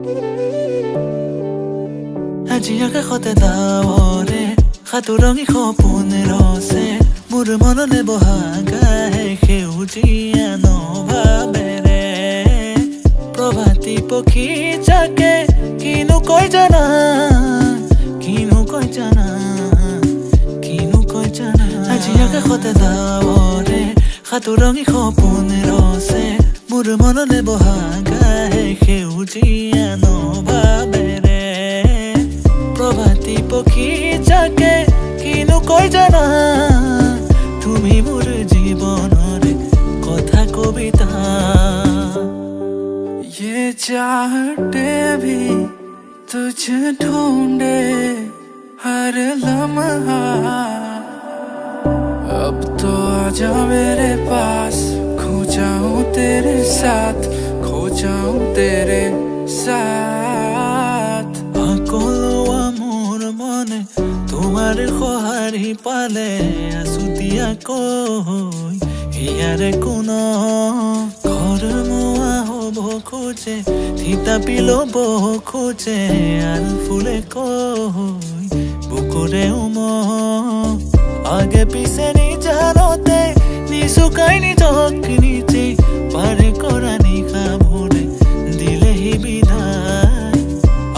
আজি আকাশতে ডাৱৰে সাতুৰঙি সপোন ৰচে মোৰ মনলে বহাগাহে সেউজীয়া নভাৱেৰে প্ৰভাতী পক্ষী যাকে কিনো কয় জানা আজি আকাশতে ডাৱৰে সাতুৰঙি সপোন ৰচে মোৰ মনলে বহাগাহে সেউজীয়া নভাৱেৰে প্ৰভাতী পক্ষী যাকে কিনো কয় জানা তুমি মোৰ জীৱনৰে কথা কবিতা ये चाहते भी तुझे ढूंढे हर लम्हा अब तो आजा मेरे पास खो जाऊं तेरे साथ खो जाऊं तेरे साथ সকলো মোৰ মনে তোমাৰ সহাৰি পালে আছুতীয়াকৈ ইয়াৰে কোনো ঘৰ মোৱা হ'ব খোজে থিতাপি ল'ব খোজে আন ফুলে কৈ বুকুৰে আগে পিছে নিজানতে নিচুকাই নিজক নিজে পাৰে কৰা নিশাবোৰে দিলেহি বিদায়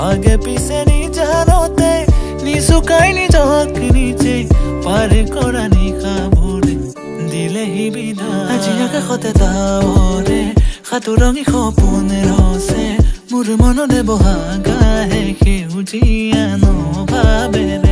আগে পিছে নিজানতে নিচুকাই নিজক নিজে পাৰে কৰা নিশাবোৰে দিলেহি বিদায় আজি আকাশতে ডাৱৰে সাতুৰঙি সপোন ৰচে মোৰ মনলে বহাগাহে সেউজীয়া নভাৱেৰে